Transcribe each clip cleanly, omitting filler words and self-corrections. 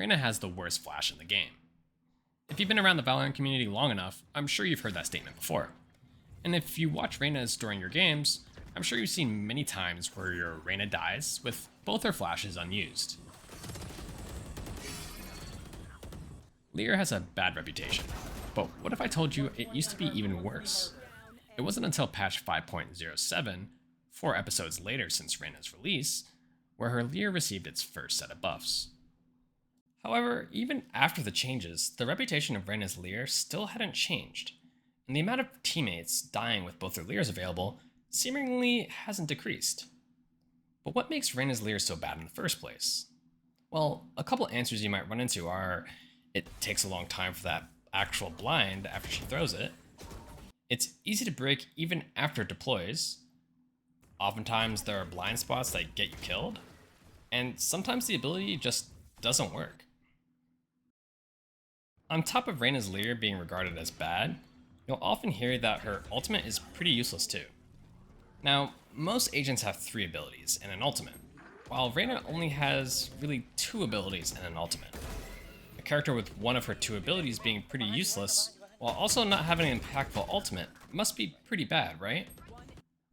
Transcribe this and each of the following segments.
Reyna has the worst flash in the game. If you've been around the Valorant community long enough, I'm sure you've heard that statement before. And if you watch Reyna's during your games, I'm sure you've seen many times where your Reyna dies with both her flashes unused. Leer has a bad reputation, but what if I told you it used to be even worse? It wasn't until patch 5.07, 4 episodes later since Reyna's release, where her Leer received its first set of buffs. However, even after the changes, the reputation of Reyna's Leer still hadn't changed, and the amount of teammates dying with both their Leers available seemingly hasn't decreased. But what makes Reyna's Leer so bad in the first place? Well, a couple answers you might run into are, it takes a long time for that actual blind after she throws it, it's easy to break even after it deploys, oftentimes there are blind spots that get you killed, and sometimes the ability just doesn't work. On top of Reyna's Leer being regarded as bad, you'll often hear that her ultimate is pretty useless too. Now, most agents have 3 abilities and an ultimate, while Reyna only has really 2 abilities and an ultimate. A character with one of her 2 abilities being pretty useless, while also not having an impactful ultimate, must be pretty bad, right?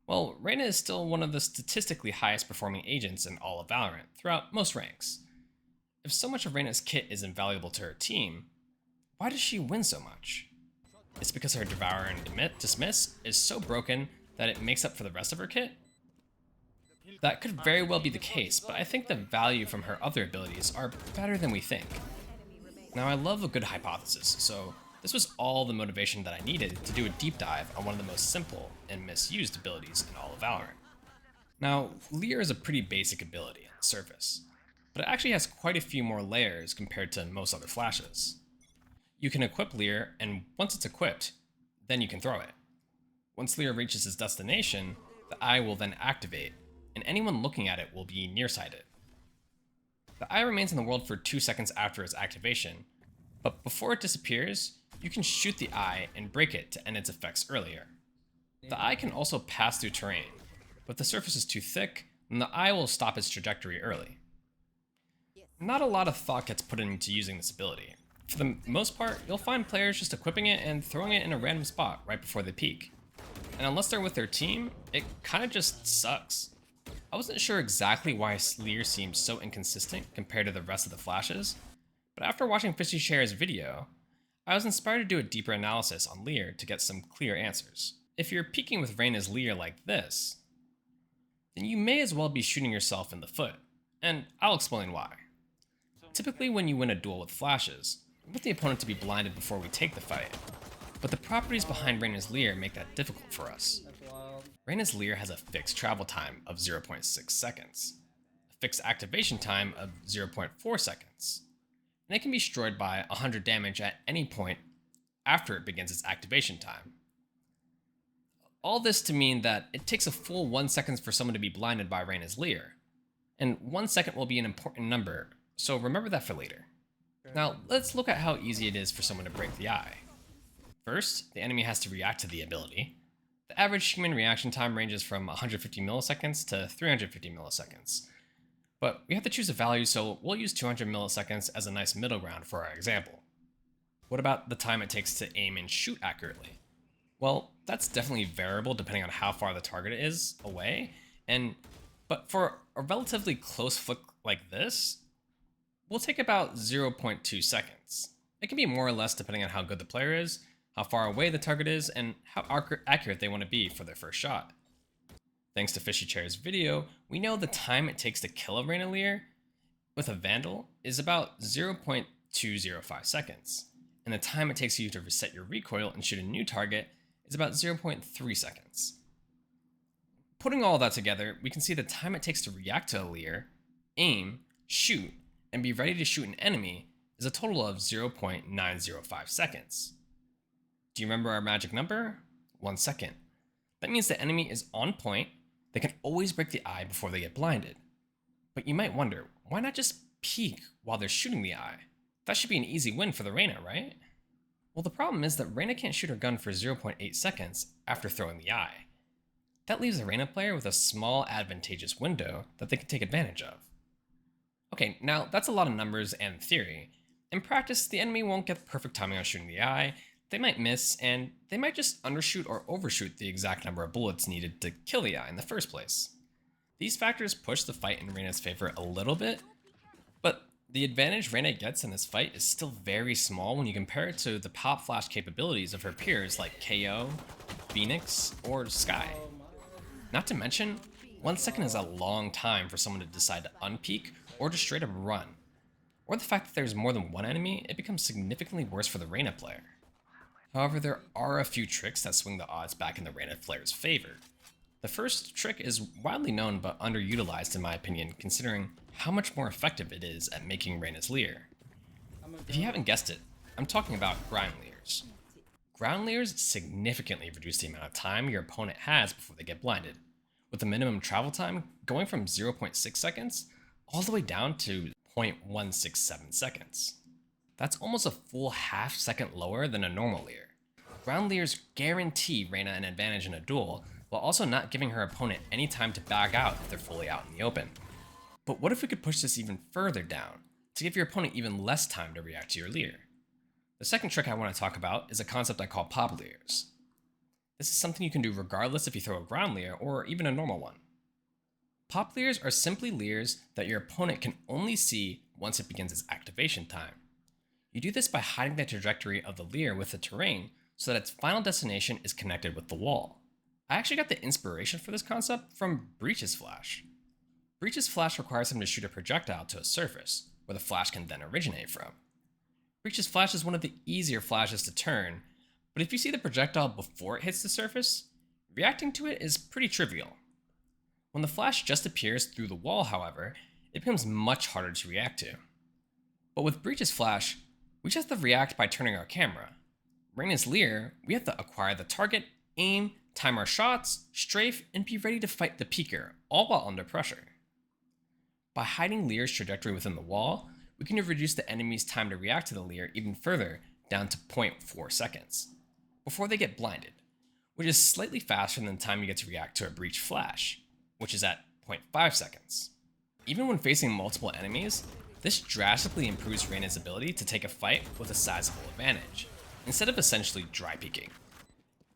Well, Reyna is still one of the statistically highest performing agents in all of Valorant, throughout most ranks. If so much of Reyna's kit is invaluable to her team, why does she win so much? It's because her Devour and Dismiss is so broken that it makes up for the rest of her kit? That could very well be the case, but I think the value from her other abilities are better than we think. Now, I love a good hypothesis, so this was all the motivation that I needed to do a deep dive on one of the most simple and misused abilities in all of Valorant. Now, Leer is a pretty basic ability on the surface, but it actually has quite a few more layers compared to most other flashes. You can equip Leer, and once it's equipped, then you can throw it. Once Leer reaches its destination, the eye will then activate, and anyone looking at it will be nearsighted. The eye remains in the world for 2 seconds after its activation, but before it disappears, you can shoot the eye and break it to end its effects earlier. The eye can also pass through terrain, but if the surface is too thick, then the eye will stop its trajectory early. Not a lot of thought gets put into using this ability. For the most part, you'll find players just equipping it and throwing it in a random spot right before they peek. And unless they're with their team, it kinda just sucks. I wasn't sure exactly why Leer seems so inconsistent compared to the rest of the flashes, but after watching Fishy Chair's video, I was inspired to do a deeper analysis on Leer to get some clear answers. If you're peeking with Reyna's Leer like this, then you may as well be shooting yourself in the foot, and I'll explain why. Typically when you win a duel with flashes, we want the opponent to be blinded before we take the fight, but the properties behind Reyna's Leer make that difficult for us. Reyna's Leer has a fixed travel time of 0.6 seconds, a fixed activation time of 0.4 seconds, and it can be destroyed by 100 damage at any point after it begins its activation time. All this to mean that it takes a full 1 second for someone to be blinded by Reyna's Leer, and 1 second will be an important number, so remember that for later. Now, let's look at how easy it is for someone to break the eye. First, the enemy has to react to the ability. The average human reaction time ranges from 150 milliseconds to 350 milliseconds. But we have to choose a value, so we'll use 200 milliseconds as a nice middle ground for our example. What about the time it takes to aim and shoot accurately? Well, that's definitely variable depending on how far the target is away, but for a relatively close flick like this, we'll take about 0.2 seconds. It can be more or less depending on how good the player is, how far away the target is, and how accurate they want to be for their first shot. Thanks to Fishy Chair's video, we know the time it takes to kill a Reyna Leer with a Vandal is about 0.205 seconds, and the time it takes you to reset your recoil and shoot a new target is about 0.3 seconds. Putting all that together, we can see the time it takes to react to a Leer, aim, shoot, and be ready to shoot an enemy is a total of 0.905 seconds. Do you remember our magic number? 1 second. That means the enemy is on point, they can always break the eye before they get blinded. But you might wonder, why not just peek while they're shooting the eye? That should be an easy win for the Reyna, right? Well, the problem is that Reyna can't shoot her gun for 0.8 seconds after throwing the eye. That leaves the Reyna player with a small advantageous window that they can take advantage of. Okay, now that's a lot of numbers and theory. In practice, the enemy won't get perfect timing on shooting the eye, they might miss, and they might just undershoot or overshoot the exact number of bullets needed to kill the eye in the first place. These factors push the fight in Reyna's favor a little bit, but the advantage Reyna gets in this fight is still very small when you compare it to the pop flash capabilities of her peers like KO, Phoenix, or Sky. Not to mention, 1 second is a long time for someone to decide to unpeak or to straight up run. Or the fact that there's more than one enemy, it becomes significantly worse for the Reyna player. However, there are a few tricks that swing the odds back in the Reyna player's favor. The first trick is widely known but underutilized in my opinion, considering how much more effective it is at making Reyna's leer. If you haven't guessed it, I'm talking about ground leers. Ground leers significantly reduce the amount of time your opponent has before they get blinded, with the minimum travel time going from 0.6 seconds all the way down to 0.167 seconds. That's almost a full half second lower than a normal leer. Ground leers guarantee Reyna an advantage in a duel, while also not giving her opponent any time to back out if they're fully out in the open. But what if we could push this even further down, to give your opponent even less time to react to your leer? The second trick I want to talk about is a concept I call pop leers. This is something you can do regardless if you throw a ground leer or even a normal one. Pop leers are simply leers that your opponent can only see once it begins its activation time. You do this by hiding the trajectory of the leer with the terrain so that its final destination is connected with the wall. I actually got the inspiration for this concept from Breach's flash. Breach's flash requires him to shoot a projectile to a surface, where the flash can then originate from. Breach's flash is one of the easier flashes to turn, but if you see the projectile before it hits the surface, reacting to it is pretty trivial. When the flash just appears through the wall, however, it becomes much harder to react to. But with Breach's flash, we just have to react by turning our camera. Reyna's leer, we have to acquire the target, aim, time our shots, strafe, and be ready to fight the peeker, all while under pressure. By hiding leer's trajectory within the wall, we can reduce the enemy's time to react to the leer even further, down to 0.4 seconds, before they get blinded, which is slightly faster than the time you get to react to a breach flash, which is at 0.5 seconds. Even when facing multiple enemies, this drastically improves Reyna's ability to take a fight with a sizable advantage, instead of essentially dry peeking.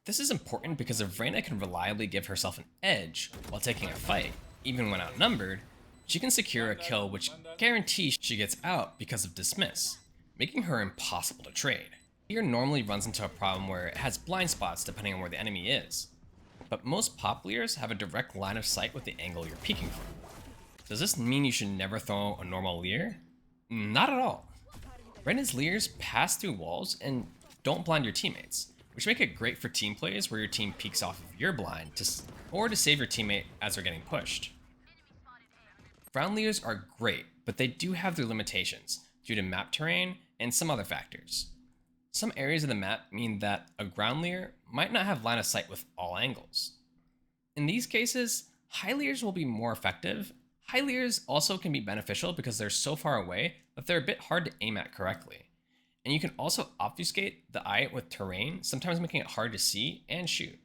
This is important because if Reyna can reliably give herself an edge while taking a fight, even when outnumbered, she can secure a kill which guarantees she gets out because of dismiss, making her impossible to trade. Leer normally runs into a problem where it has blind spots depending on where the enemy is, but most pop leers have a direct line of sight with the angle you're peeking from. Does this mean you should never throw a normal leer? Not at all. Reyna's leers pass through walls and don't blind your teammates, which make it great for team plays where your team peeks off of your blind or to save your teammate as they're getting pushed. Ground leers are great, but they do have their limitations due to map terrain and some other factors. Some areas of the map mean that a ground leer might not have line of sight with all angles. In these cases, high leers will be more effective. High leers also can be beneficial because they're so far away that they're a bit hard to aim at correctly. And you can also obfuscate the eye with terrain, sometimes making it hard to see and shoot.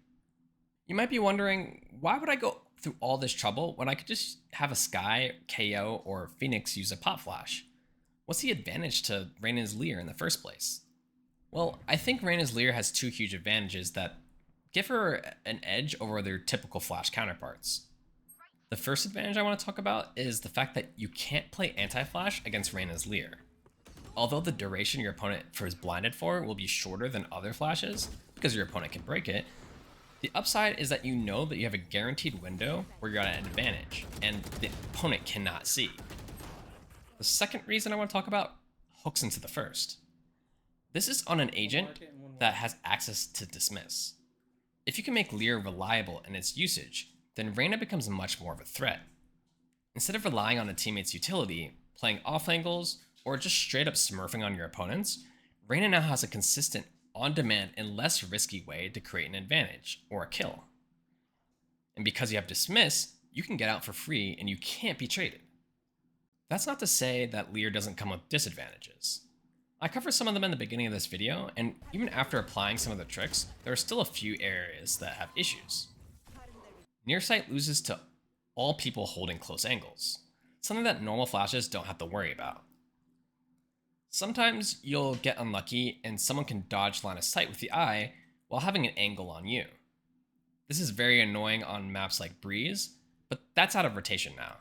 You might be wondering, why would I go through all this trouble when I could just have a Sky, KO, or Phoenix use a pop flash? What's the advantage to Reyna's leer in the first place? Well, I think Reyna's leer has two huge advantages that give her an edge over their typical flash counterparts. The first advantage I want to talk about is the fact that you can't play anti-flash against Reyna's leer. Although the duration your opponent is blinded for will be shorter than other flashes, because your opponent can break it, the upside is that you know that you have a guaranteed window where you're at an advantage, and the opponent cannot see. The second reason I want to talk about hooks into the first. This is on an agent that has access to dismiss. If you can make leer reliable in its usage, then Reyna becomes much more of a threat. Instead of relying on a teammate's utility, playing off angles, or just straight up smurfing on your opponents, Reyna now has a consistent, on-demand, and less risky way to create an advantage, or a kill. And because you have dismiss, you can get out for free and you can't be traded. That's not to say that leer doesn't come with disadvantages. I covered some of them in the beginning of this video, and even after applying some of the tricks, there are still a few areas that have issues. Nearsight loses to all people holding close angles. something that normal flashes don't have to worry about. Sometimes you'll get unlucky and someone can dodge line of sight with the eye while having an angle on you. This is very annoying on maps like Breeze, but that's out of rotation now.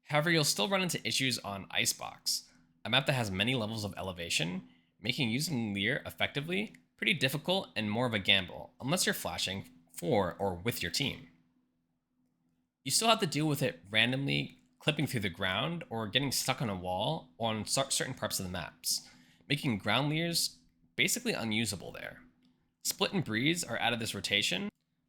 However, you'll still run into issues on Icebox, a map that has many levels of elevation, making using leer effectively pretty difficult and more of a gamble, unless you're flashing for or with your team. You still have to deal with it randomly clipping through the ground or getting stuck on a wall on certain parts of the maps, making ground leers basically unusable there. Split and Breeze are out of this rotation,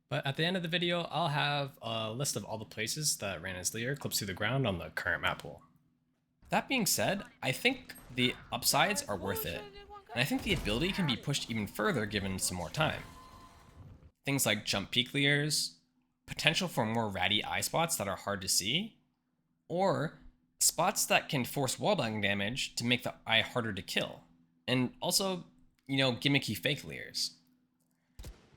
but at the end of the video, I'll have a list of all the places that Reyna's leer clips through the ground on the current map pool. That being said, I think the upsides are worth it, and I think the ability can be pushed even further given some more time. Things like jump peak leers, potential for more ratty eye spots that are hard to see, or spots that can force wallbang damage to make the eye harder to kill, and also, gimmicky fake leers.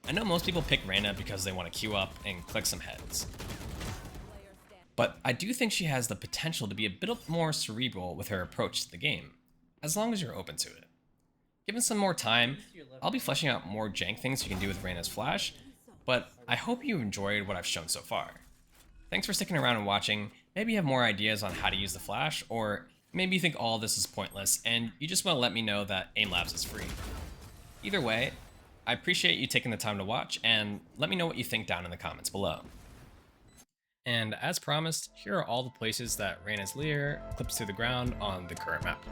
I know most people pick Reyna because they want to queue up and click some heads, but I do think she has the potential to be a bit more cerebral with her approach to the game, as long as you're open to it. Given some more time, I'll be fleshing out more jank things you can do with Reyna's flash, but I hope you enjoyed what I've shown so far. Thanks for sticking around and watching. Maybe you have more ideas on how to use the flash, or maybe you think all this is pointless and you just want to let me know that Aim Labs is free. Either way, I appreciate you taking the time to watch, and let me know what you think down in the comments below. And as promised, here are all the places that Reyna's leer clips through the ground on the current map.